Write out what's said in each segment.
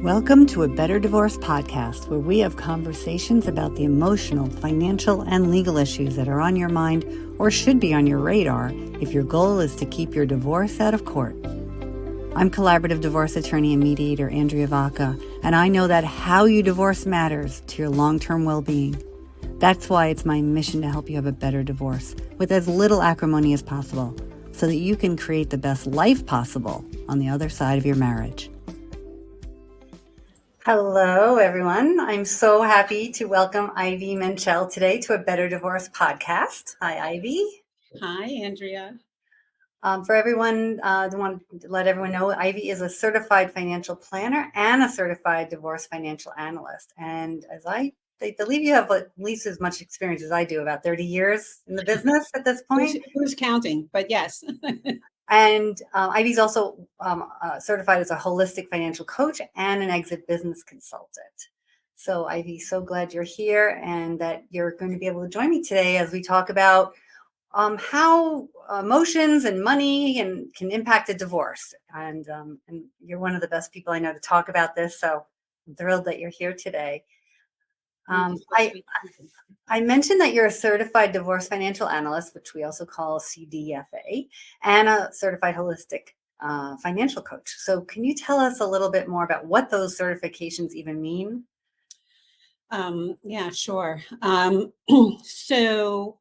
Welcome to A Better Divorce podcast, where we have conversations about the emotional, financial, and legal issues that are on your mind or should be on your radar if your goal is to keep your divorce out of court. I'm collaborative divorce attorney and mediator Andrea Vacca, and I know that how you divorce matters to your long-term well-being. That's why it's my mission to help you have a better divorce with as little acrimony as possible, so that you can create the best life possible on the other side of your marriage. Hello, everyone. I'm so happy to welcome Ivy Menchel today to A Better Divorce podcast. Hi, Ivy. Hi, Andrea. For everyone, I want to let everyone know Ivy is a certified financial planner and a certified divorce financial analyst. And as I believe you have at least as much experience as I do, about 30 years in the business at this point. Who's counting? But yes. And Ivy's also certified as a holistic financial coach and an exit business consultant. So Ivy, so glad you're here and that you're going to be able to join me today as we talk about how emotions and money can impact a divorce. And you're one of the best people I know to talk about this. So I'm thrilled that you're here today. I mentioned that you're a certified divorce financial analyst, which we also call CDFA, and a certified holistic financial coach. So can you tell us a little bit more about what those certifications even mean? Yeah, sure. So,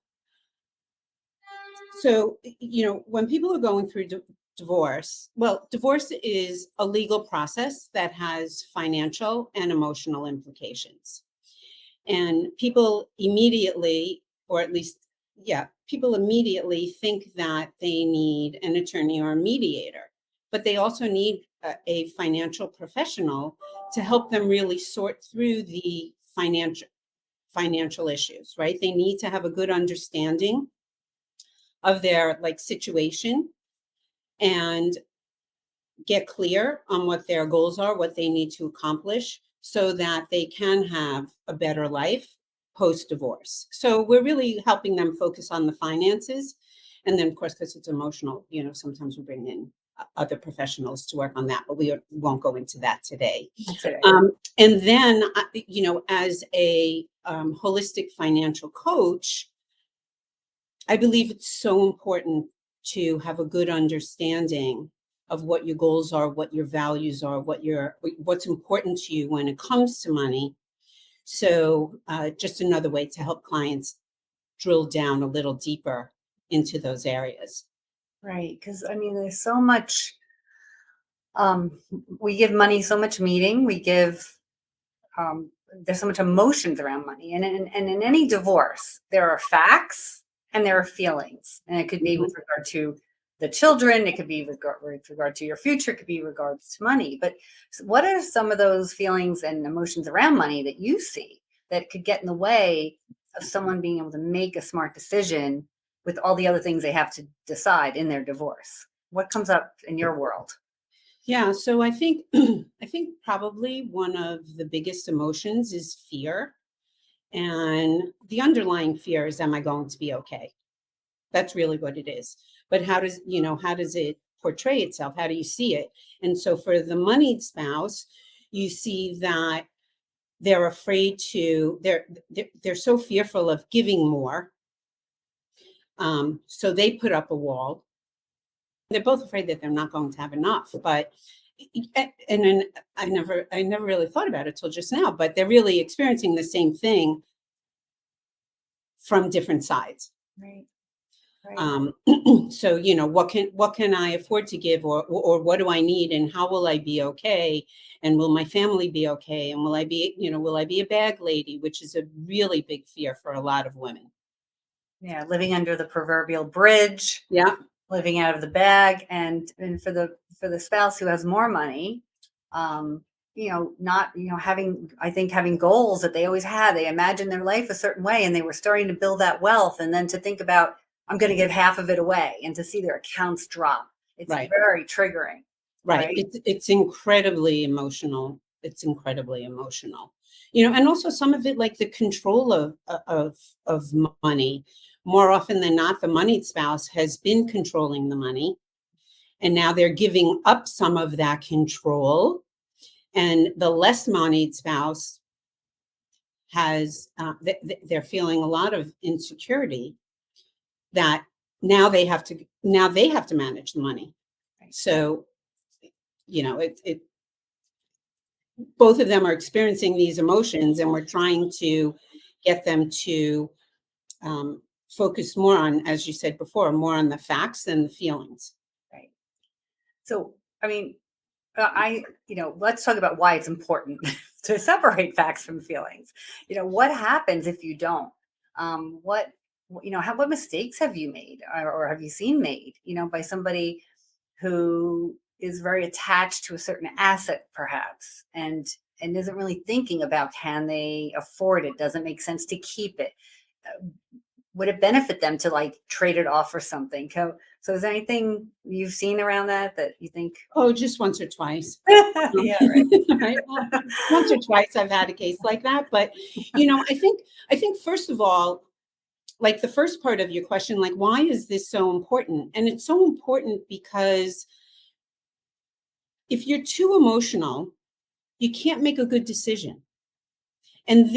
when people are going through divorce, divorce is a legal process that has financial and emotional implications. And people immediately, people immediately think that they need an attorney or a mediator, but they also need a financial professional to help them really sort through the financial issues, right? They need to have a good understanding of their situation and get clear on what their goals are, what they need to accomplish, so that they can have a better life post-divorce. So we're really helping them focus on the finances. And then, of course, because it's emotional, sometimes we bring in other professionals to work on that, but we won't go into that today. Okay. And then, as a holistic financial coach, I believe it's so important to have a good understanding of what your goals are, what your values are, what's important to you when it comes to money. So just another way to help clients drill down a little deeper into those areas. Right. Because, there's so much, we give money so much meaning. We give, there's so much emotions around money. And in any divorce, there are facts and there are feelings. And it could be with regard to the children, it could be with regard to your future, it could be regards to money. But what are some of those feelings and emotions around money that you see that could get in the way of someone being able to make a smart decision with all the other things they have to decide in their divorce? What comes up in your world? Yeah, so I think probably one of the biggest emotions is fear. And the underlying fear is, am I going to be okay? That's really what it is. But how does it portray itself? How do you see it? And so for the moneyed spouse, you see that they're afraid they're so fearful of giving more. So they put up a wall. They're both afraid that they're not going to have enough. But and then I never really thought about it till just now, but they're really experiencing the same thing from different sides. Right. So, what can I afford to give, or what do I need, and how will I be okay? And will my family be okay? And will I be a bag lady, which is a really big fear for a lot of women. Yeah. Living under the proverbial bridge. Yeah. Living out of the bag. And for the spouse who has more money, having goals that they always had. They imagined their life a certain way and they were starting to build that wealth. And then to think about, I'm going to give half of it away, and to see their accounts drop. It's right. Very triggering. Right. It's incredibly emotional. It's incredibly emotional. And also some of it, like the control of money. More often than not, the moneyed spouse has been controlling the money, and now they're giving up some of that control And the less moneyed spouse has, they're feeling a lot of insecurity that now they have to manage the money. So, both of them are experiencing these emotions, and we're trying to get them to focus more on, as you said before, more on the facts than the feelings. Right. So, I mean, let's talk about why it's important to separate facts from feelings. What happens if you don't? What mistakes have you made or have you seen made, by somebody who is very attached to a certain asset, perhaps, and isn't really thinking about, can they afford it? Doesn't make sense to keep it. Would it benefit them to trade it off for something? So is there anything you've seen around that you think? Oh, just once or twice. Yeah, right. Right. Once or twice I've had a case like that. But, I think first of all, the first part of your question, why is this so important? And it's so important because if you're too emotional, you can't make a good decision. And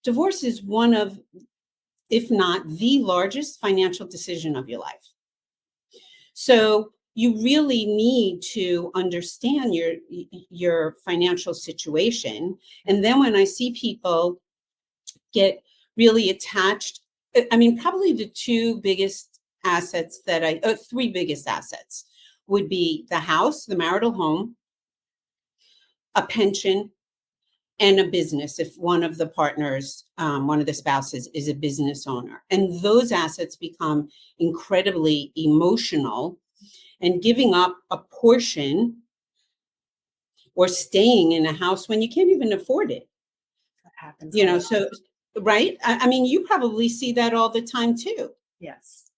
divorce is one of, if not the largest financial decision of your life. So you really need to understand your financial situation. And then when I see people get really attached, probably the three biggest assets would be the house, the marital home, a pension, and a business if one of the partners, one of the spouses is a business owner. And those assets become incredibly emotional, and giving up a portion or staying in a house when you can't even afford it. That happens. So, right? You probably see that all the time too. Yes.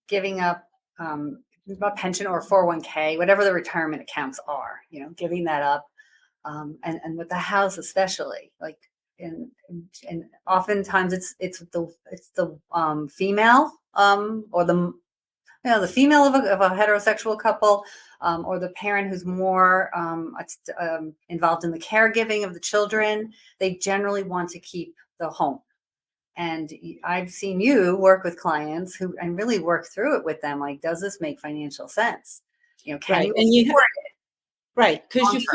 Giving up a pension or 401k, whatever the retirement accounts are, giving that up. And with the house, especially, and oftentimes it's the female, or the female of a heterosexual couple, or the parent who's more involved in the caregiving of the children. They generally want to keep the home. And I've seen you work with clients and really work through it with them. Does this make financial sense? Can right. you afford it? Right. Because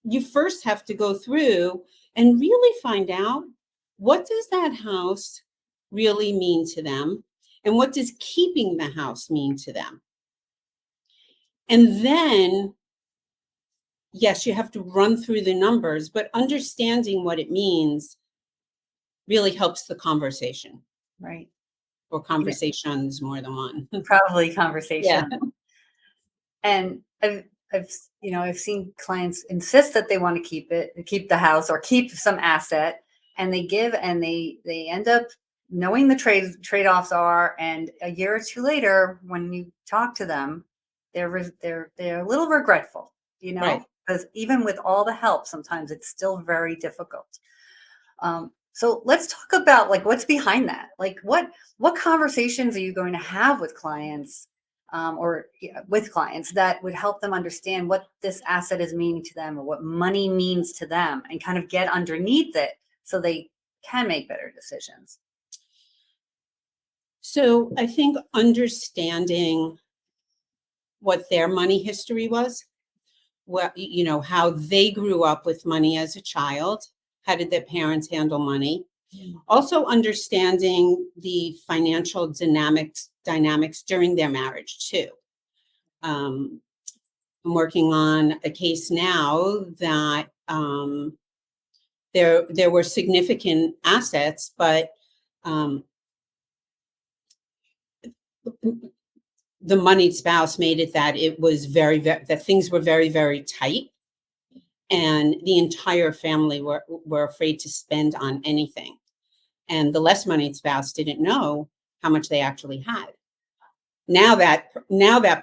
you first have to go through and really find out, what does that house really mean to them? And what does keeping the house mean to them? And then, yes, you have to run through the numbers, but understanding what it means really helps the conversation. Right. Or conversations, more than one. Probably conversation. Yeah. And I've seen clients insist that they want to keep the house or keep some asset, and they give, and they end up knowing the trade-offs are, and a year or two later, when you talk to them, they're a little regretful, Right. because even with all the help, sometimes it's still very difficult. So let's talk about what's behind that. What conversations are you going to have with clients, with clients that would help them understand what this asset is meaning to them, or what money means to them, and kind of get underneath it so they can make better decisions? So I think understanding what their money history was, how they grew up with money as a child, how did their parents handle money? Also understanding the financial dynamics during their marriage too. I'm working on a case now that there were significant assets, but the moneyed spouse made it that it was that things were very, very tight, and the entire family were afraid to spend on anything. And the less moneyed spouse didn't know how much they actually had. Now that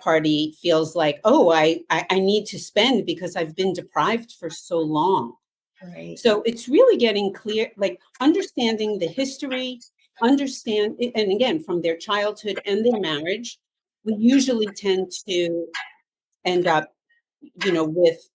party feels like, oh, I need to spend because I've been deprived for so long. Right. So it's really getting clear, understanding the history, and again, from their childhood and their marriage, we usually tend to end up, with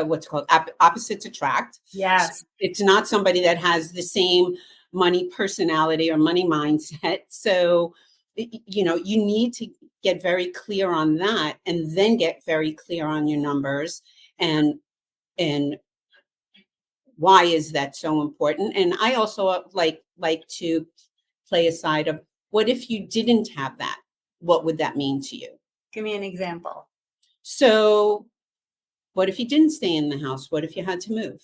what's called opposites attract. Yes. So it's not somebody that has the same money personality or money mindset. So, you need to get very clear on that, and then get very clear on your numbers and why is that so important. And I also like to play aside of, what if you didn't have that? What would that mean to you? Give me an example. So what if you didn't stay in the house? What if you had to move?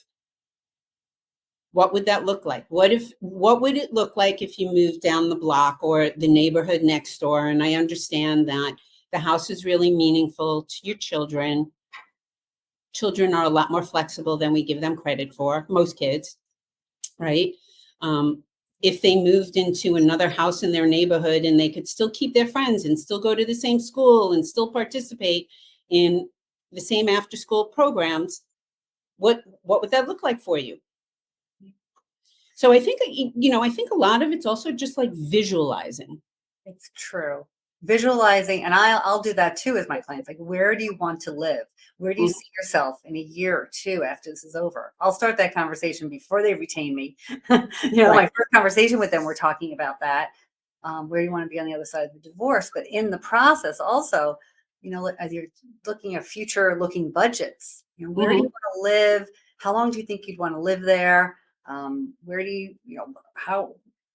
What would that look like? What would it look like if you moved down the block or the neighborhood next door? And I understand that the house is really meaningful to your children. Children are a lot more flexible than we give them credit for, most kids, right? If they moved into another house in their neighborhood and they could still keep their friends and still go to the same school and still participate in the same after school programs, what would that look like for you? So I think, I think a lot of it's also just like visualizing. It's true. Visualizing, and I'll do that too with my clients. Like, where do you want to live? Where do you see yourself in a year or two after this is over? I'll start that conversation before they retain me. My first conversation with them, we're talking about that. Where do you want to be on the other side of the divorce? But in the process, also, as you're looking at future looking budgets, where do you want to live? How long do you think you'd want to live there? Where do you,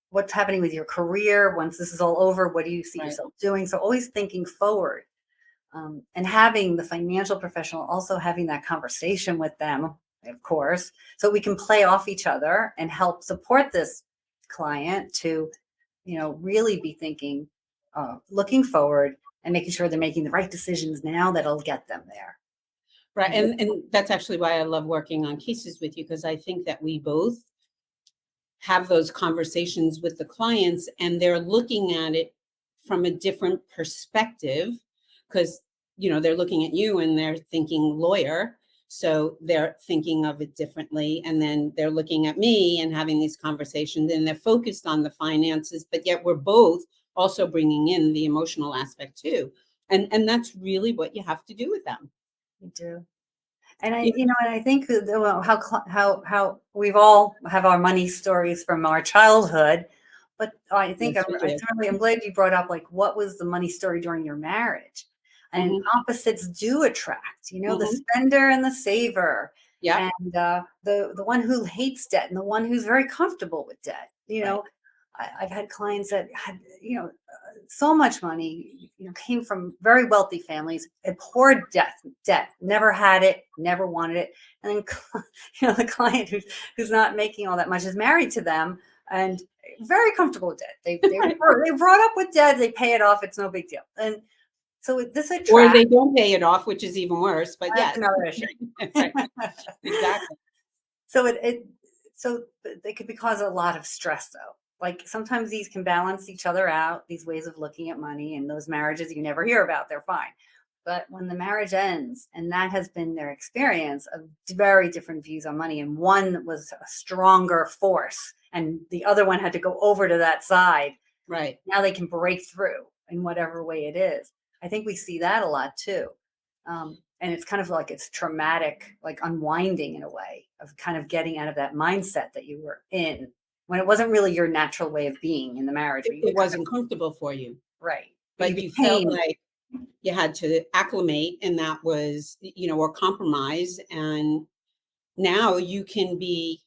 what's happening with your career once this is all over? What do you see yourself doing? So always thinking forward, and having the financial professional also having that conversation with them, of course, so we can play off each other and help support this client to, really be thinking, looking forward and making sure they're making the right decisions now that'll get them there. Right. And that's actually why I love working on cases with you, because I think that we both have those conversations with the clients and they're looking at it from a different perspective, because, they're looking at you and they're thinking lawyer. So they're thinking of it differently. And then they're looking at me and having these conversations and they're focused on the finances, but yet we're both also bringing in the emotional aspect too. And that's really what you have to do with them. You do. And I think how we've all have our money stories from our childhood, but I think I'm glad you brought up, like, what was the money story during your marriage? And opposites do attract, the spender and the saver, and the one who hates debt and the one who's very comfortable with debt. I've had clients that had, so much money, came from very wealthy families, abhorred debt, never had it, never wanted it. And then, the client who's not making all that much is married to them and very comfortable with debt. They brought up with debt, they pay it off. It's no big deal. And so this attracts. Or they don't pay it off, which is even worse, but that's another issue. Exactly. So so they could cause a lot of stress though. Like, sometimes these can balance each other out, these ways of looking at money, and those marriages you never hear about, they're fine. But when the marriage ends, and that has been their experience of very different views on money, and one was a stronger force, and the other one had to go over to that side. Right. Now they can break through in whatever way it is. I think we see that a lot too. And it's kind of like it's traumatic, like unwinding in a way of kind of getting out of that mindset that you were in, when it wasn't really your natural way of being in the marriage. It wasn't comfortable for you. Right. But you felt like you had to acclimate, and that was, or compromise. And now you can be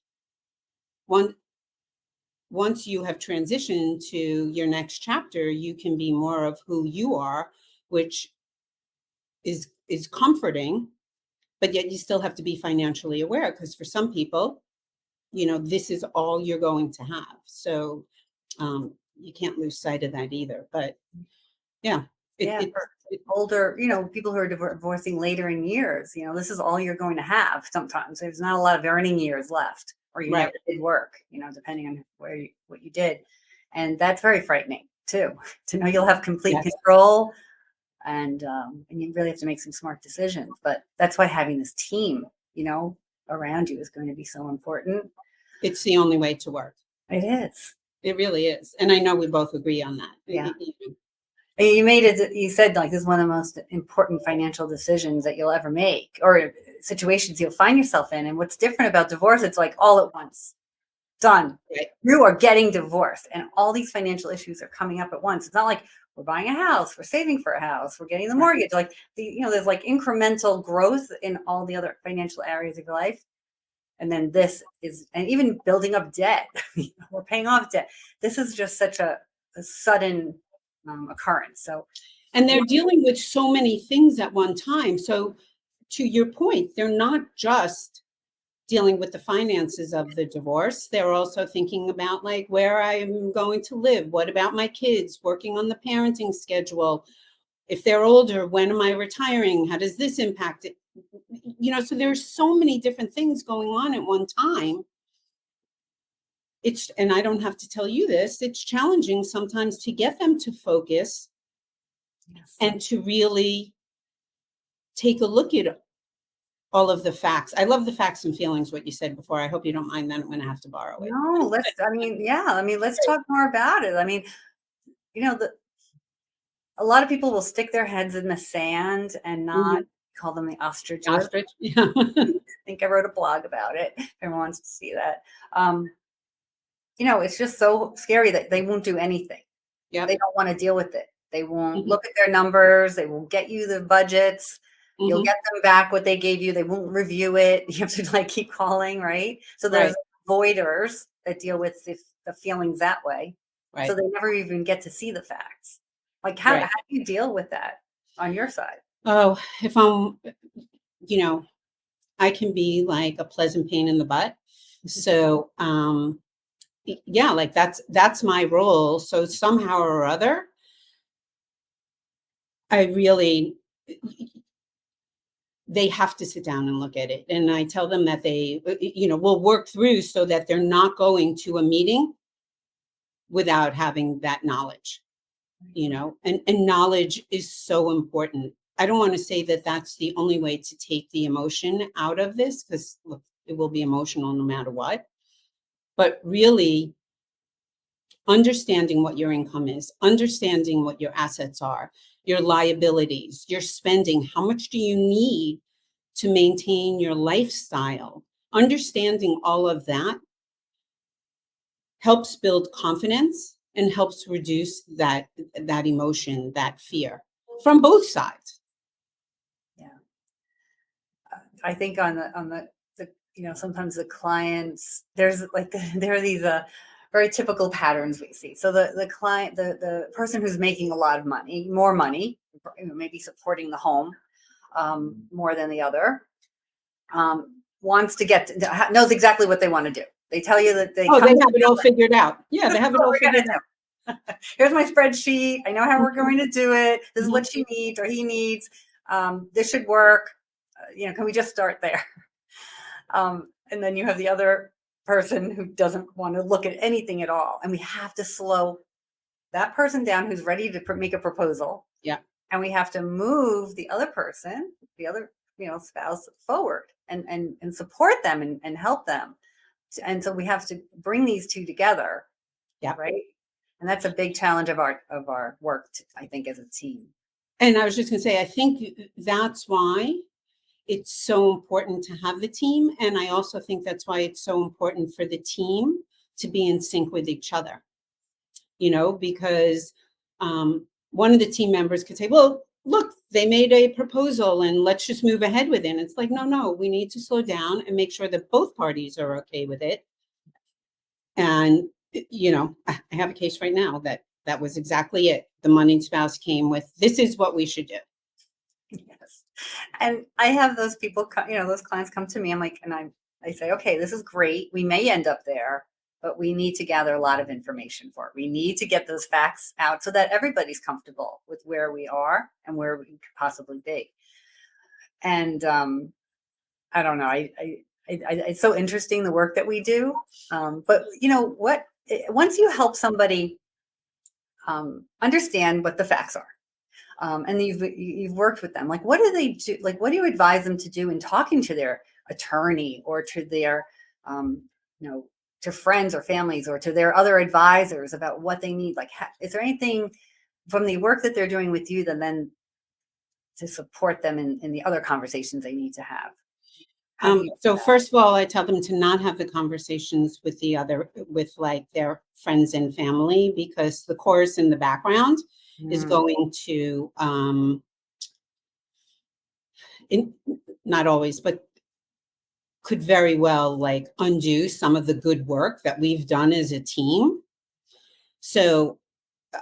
once you have transitioned to your next chapter, you can be more of who you are, which is comforting, but yet you still have to be financially aware, because for some people, this is all you're going to have. So you can't lose sight of that either. But older, people who are divorcing later in years, this is all you're going to have. Sometimes there's not a lot of earning years left, or you never did work, depending on what you did. And that's very frightening too, to know you'll have complete control. And you really have to make some smart decisions. But that's why having this team, around you is going to be so important. It's the only way to work. It is. It really is. And I know we both agree on that. Yeah. You made it, you said like this is one of the most important financial decisions that you'll ever make, or situations you'll find yourself in. And what's different about divorce, it's like all at once. Done. Right. You are getting divorced, and all these financial issues are coming up at once. It's not like we're buying a house, we're saving for a house, we're getting the mortgage. Like there's like incremental growth in all the other financial areas of your life. And then this is, and even building up debt, we're paying off debt. This is just such a sudden occurrence. So, And they're dealing with so many things at one time. So to your point, they're not just dealing with the finances of the divorce. They're also thinking about like where I'm going to live. What about my kids? Working on the parenting schedule. If they're older, when am I retiring? How does this impact it? So there's so many different things going on at one time. And I don't have to tell you this, it's challenging sometimes to get them to focus and to really take a look at all of the facts. I love the facts and feelings, what you said before. I hope you don't mind that. I'm going to have to borrow it. No, let's talk more about it. I mean, a lot of people will stick their heads in the sand and not call them the ostriches. Ostrich, yeah. I think I wrote a blog about it. If everyone wants to see that. It's just so scary that they won't do anything. Yeah. They don't want to deal with it. They won't look at their numbers. They won't get you the budgets. You'll get them back what they gave you. They won't review it. You have to like keep calling, right? So there's avoiders that deal with the feelings that way. Right. So they never even get to see the facts. Like how do you deal with that on your side? Oh, if I'm, I can be like a pleasant pain in the butt. So, yeah, like that's my role. So somehow or other, they have to sit down and look at it. And I tell them that they, will work through so that they're not going to a meeting without having that knowledge, and knowledge is so important. I don't want to say that that's the only way to take the emotion out of this, because look, it will be emotional no matter what. But really understanding what your income is, understanding what your assets are, your liabilities, your spending, how much do you need to maintain your lifestyle? Understanding all of that helps build confidence and helps reduce that emotion, that fear from both sides. Yeah. I think on the sometimes the clients, there are these very typical patterns we see. So the client, the person who's making a lot of money, more money, maybe supporting the home more than the other, wants to knows exactly what they want to do. They tell you that they have it all figured out. Yeah, they have it all figured out. Here's my spreadsheet. I know how we're going to do it. This is what she needs or he needs. This should work. Can we just start there? And then you have the other person who doesn't want to look at anything at all. And we have to slow that person down who's ready to make a proposal. Yeah. And we have to move the other person, the other, spouse forward and support them and help them. And so we have to bring these two together. Yeah. Right. And that's a big challenge of our work, I think, as a team. And I was just going to say, I think that's why it's so important to have the team. And I also think that's why it's so important for the team to be in sync with each other, because one of the team members could say, well, look, they made a proposal and let's just move ahead with it. And it's like, no, we need to slow down and make sure that both parties are okay with it. And, I have a case right now that was exactly it. The money spouse came with, this is what we should do. Yes. And I have those people, those clients come to me. I'm like, and I say, okay, this is great. We may end up there, but we need to gather a lot of information for it. We need to get those facts out so that everybody's comfortable with where we are and where we could possibly be. And I don't know. It's so interesting, the work that we do. But once you help somebody understand what the facts are, and you've worked with them, like, what do they do? Like, what do you advise them to do in talking to their attorney or to their, to friends or families or to their other advisors about what they need? Like, is there anything from the work that they're doing with you, then to support them in the other conversations they need to have? How do you do So that? first of all, I tell them to not have the conversations with like their friends and family, because the chorus in the background is going to, not always, but could very well like undo some of the good work that we've done as a team. So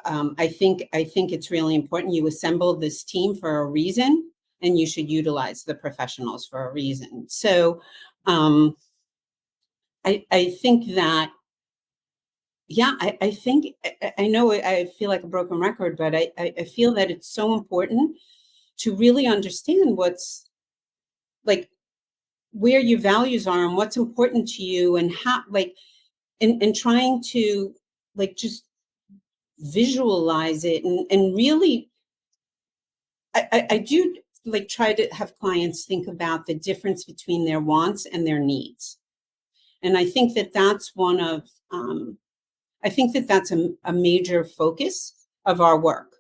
I think it's really important. You assembled this team for a reason, and you should utilize the professionals for a reason. So I think that, yeah, I think, I know I feel like a broken record, but I feel that it's so important to really understand what's like, where your values are and what's important to you, and how, like, and trying to like just visualize it, and really, I do like try to have clients think about the difference between their wants and their needs. And I think that that's one of, I think that that's a major focus of our work.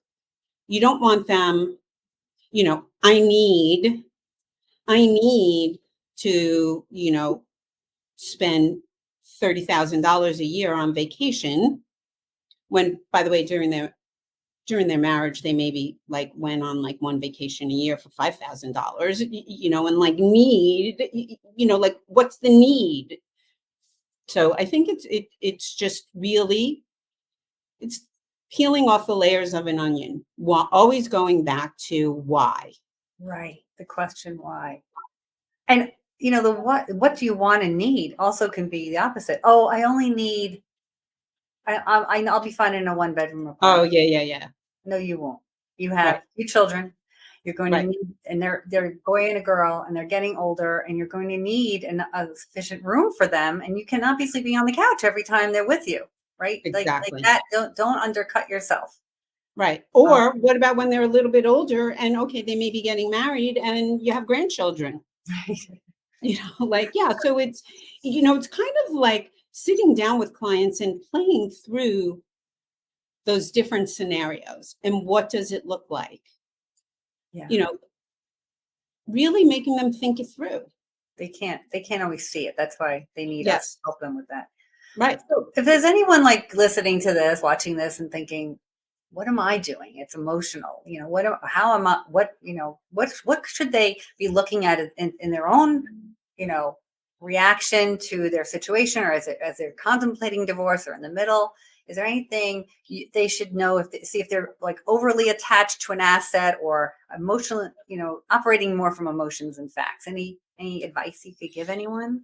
You don't want them, I need to, spend $30,000 a year on vacation, when, by the way, during their marriage, they maybe like went on like one vacation a year for $5,000, and like like what's the need? So I think it's just really, it's peeling off the layers of an onion, while always going back to why. Right. The question why. And the what do you want and need also can be the opposite. Oh, I only need, I'll be fine in a 1-bedroom Oh, apartment. yeah. No, you won't. You Right, have 2 children. You're going to right, need, and they're a boy and a girl, and they're getting older, and you're going to need a sufficient room for them, and you cannot be sleeping on the couch every time they're with you, right? Like exactly. that. Don't undercut yourself. Right. Um, Or what about when they're a little bit older, and okay, they may be getting married and you have grandchildren, like, yeah. So it's kind of like sitting down with clients and playing through those different scenarios, and what does it look like? yeah, You know, really making them think it through. they can't always see it. That's why they need us to Yes. help them with that. Right. So if there's anyone like listening to this, watching this, and thinking, what am I doing? It's emotional. How am I, what should they be looking at in their own, reaction to their situation, or as they're contemplating divorce or in the middle? Is there anything they should know, see if they're like overly attached to an asset, or emotional, operating more from emotions and facts? Any advice you could give anyone?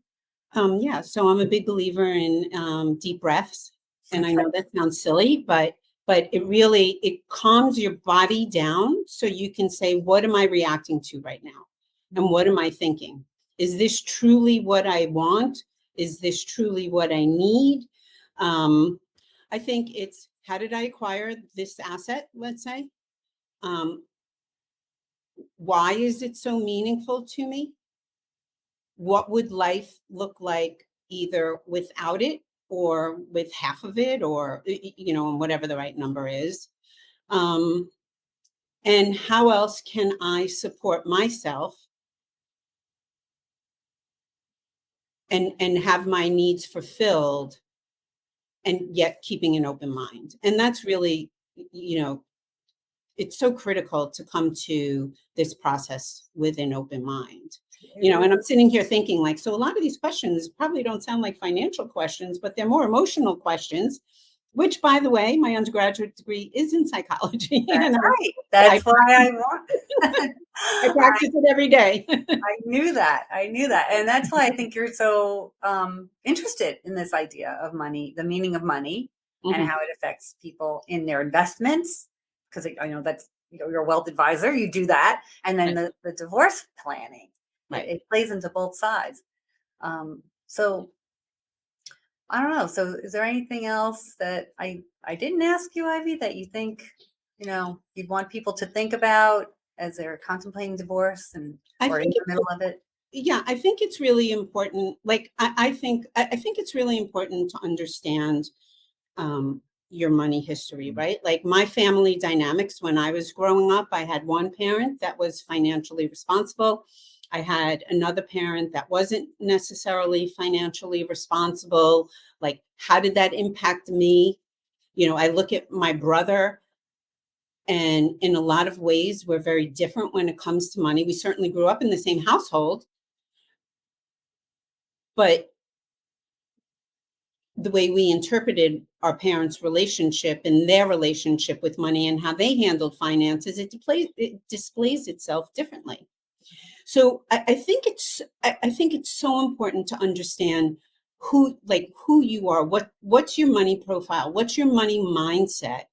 Yeah. So I'm a big believer in deep breaths, and I Okay. know that sounds silly, but it calms your body down, so you can say, what am I reacting to right now, and what am I thinking? Is this truly what I want? Is this truly what I need? I think it's, how did I acquire this asset? Let's say, um, why is it so meaningful to me? What would life look like either without it, or with half of it, or and whatever the right number is? um, and how else can I support myself, and have my needs fulfilled, and yet keeping an open mind? And that's really, it's so critical to come to this process with an open mind. And I'm sitting here thinking, like, so a lot of these questions probably don't sound like financial questions, but they're more emotional questions, which, by the way, my undergraduate degree is in psychology. That's And right. I That's why I practice, want. I practice it every day. I knew that. I knew that. And that's why I think you're so interested in this idea of money, the meaning of money, and Mhm. how it affects people in their investments. Because I know that's, you're a wealth advisor, you do that. And then Right, the divorce planning, it, right. it plays into both sides. So I don't know. So is there anything else that I didn't ask you, Ivy, that you think, you'd want people to think about as they're contemplating divorce, I or in think the middle of it? Yeah, I think it's really important. Like, I think it's really important to understand, um, your money history, right? Like my family dynamics when I was growing up, I had one parent that was financially responsible. I had another parent that wasn't necessarily financially responsible. Like, how did that impact me? I look at my brother, and in a lot of ways, we're very different when it comes to money. We certainly grew up in the same household, but the way we interpreted our parents' relationship and their relationship with money and how they handled finances, it displays itself differently. So I think it's so important to understand who you are, what's your money profile, what's your money mindset.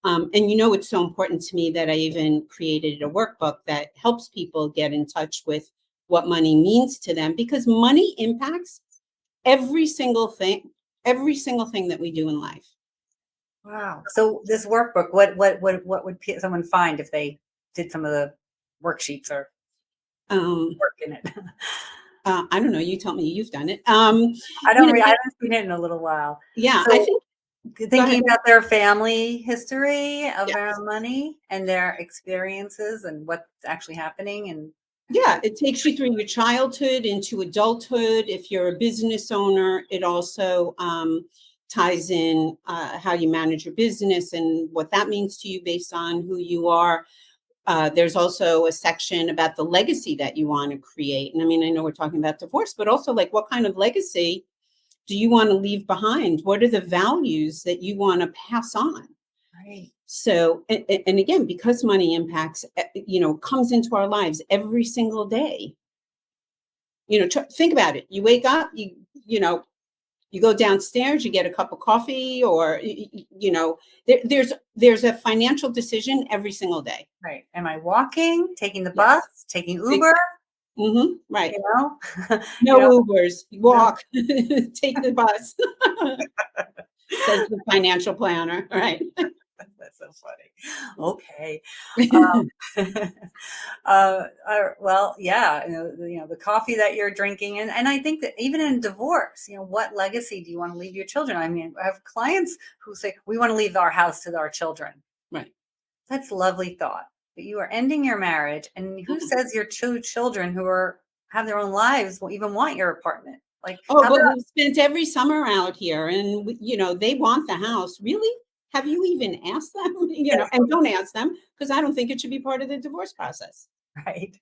And it's so important to me that I even created a workbook that helps people get in touch with what money means to them, because money impacts every single thing, that we do in life. Wow. So this workbook, what would someone find if they did some of the worksheets or Um, work in it? I don't know. You tell me. You've done it. I haven't seen it in a little while. Yeah, I So think. Go thinking ahead. about their family history Yes. around money and their experiences and what's actually happening and Yeah, it takes you through your childhood into adulthood. If you're a business owner, it also ties in how you manage your business and what that means to you based on who you are. There's also a section about the legacy that you want to create. And I mean, I know we're talking about divorce, but also like what kind of legacy do you want to leave behind? What are the values that you want to pass on? right. So, and again, because money impacts, comes into our lives every single day. Think about it. You wake up, you go downstairs, you get a cup of coffee, or there's a financial decision every single day. Right. Am I walking, taking the bus, Yes. taking Uber? Right. You know, No you know, Ubers. no, Walk. Take the bus. Says the financial planner. Right. that's so funny. Okay. Well, yeah, the coffee that you're drinking, and I think that even in divorce, what legacy do you want to leave your children? I mean, I have clients who say we want to leave our house to our children. Right. That's a lovely thought. But you are ending your marriage, and who Yeah. says your two children who have their own lives will even want your apartment? Like, Oh, how but about we've spent every summer out here, and they want the house. Really? Have you even asked them? yes, And don't ask them, because I don't think it should be part of the divorce process. right?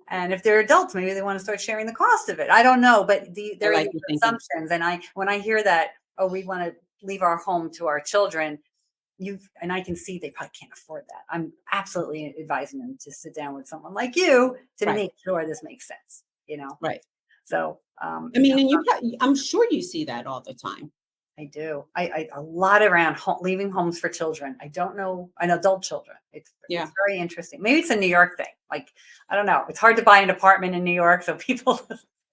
And if they're adults, maybe they want to start sharing the cost of it. I don't know, but I there are like these your thinking. assumptions, and when I hear that, oh, we want to leave our home to our children, and I can see they probably can't afford that. I'm absolutely advising them to sit down with someone like you to Right. make sure this makes sense. Right. So I mean, and I'm sure you see that all the time. I do. I a lot around leaving homes for children. I don't know, and adult children. Yeah. It's very interesting. Maybe it's a New York thing. Like, I don't know. It's hard to buy an apartment in New York, so people.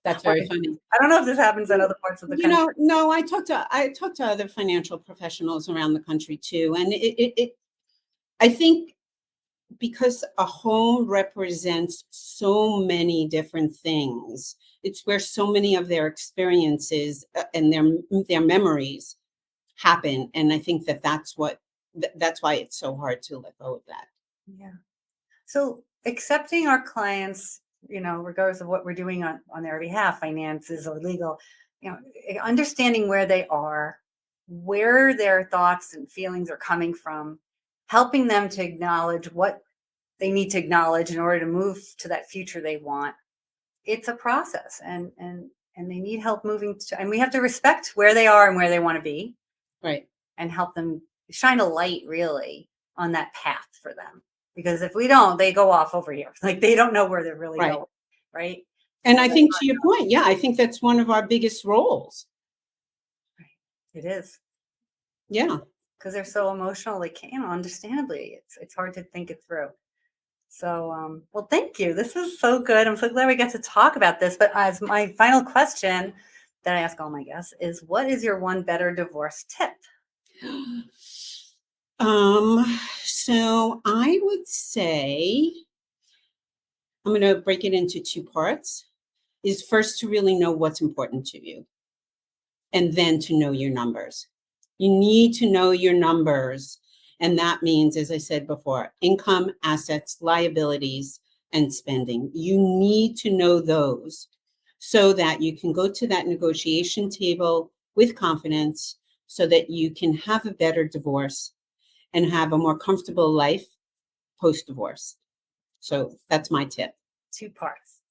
That's very funny. I don't know if this happens in other parts of the country. No, I talk to other financial professionals around the country too, and I think because a home represents so many different things, it's where so many of their experiences and their memories happen, and I think that's why it's so hard to let go of that. Yeah. So accepting our clients, regardless of what we're doing on their behalf, finances or legal, understanding where they are, where their thoughts and feelings are coming from, helping them to acknowledge what they need to acknowledge in order to move to that future they want. It's a process, and they need help moving to, and we have to respect where they are and where they want to be Right. and help them shine a light really on that path for them. Because if we don't, they go off over here. Like they don't know where they're really Right. going. Right. And So I that's think to your point, yeah, I think that's one of our biggest roles. right. It is. Yeah. Because they're so emotional, they can't, understandably, it's hard to think it through. So, well, thank you. This was so good. I'm so glad we get to talk about this. But as my final question that I ask all my guests is, what is your one better divorce tip? So I would say I'm going to break it into two parts. Is first to really know what's important to you, and then to know your numbers. You need to know your numbers. And that means, as I said before, income, assets, liabilities, and spending. You need to know those so that you can go to that negotiation table with confidence so that you can have a better divorce and have a more comfortable life post-divorce. So that's my tip. 2 parts.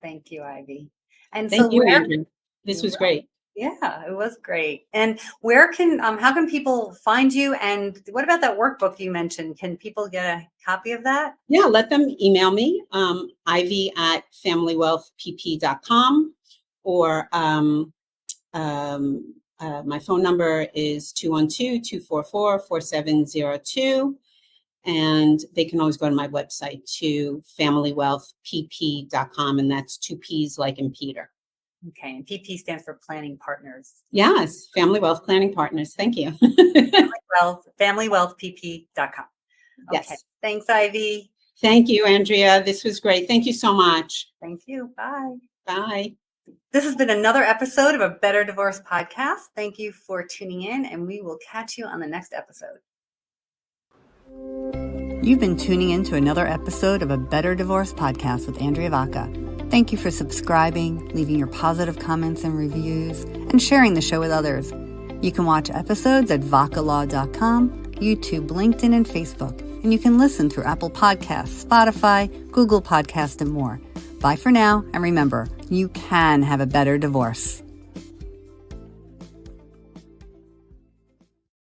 Thank you, Ivy. And Thank so you, where Andrew. This was great. Yeah, it was great. And how can people find you? And what about that workbook you mentioned? Can people get a copy of that? Yeah, let them email me, ivy@familywealthpp.com, or my phone number is 212-244-4702. And they can always go to my website to familywealthpp.com, and that's 2 P's like in Peter. Okay, and PP stands for Planning Partners. Yes, Family Wealth Planning Partners. Thank you. Familywealthpp.com. Okay, Yes. thanks, Ivy. Thank you, Andrea. This was great. Thank you so much. Thank you. Bye. Bye. This has been another episode of A Better Divorce Podcast. Thank you for tuning in, and we will catch you on the next episode. You've been tuning in to another episode of A Better Divorce Podcast with Andrea Vacca. Thank you for subscribing, leaving your positive comments and reviews, and sharing the show with others. You can watch episodes at vaccalaw.com, YouTube, LinkedIn, and Facebook. And you can listen through Apple Podcasts, Spotify, Google Podcasts, and more. Bye for now, and remember, you can have a better divorce.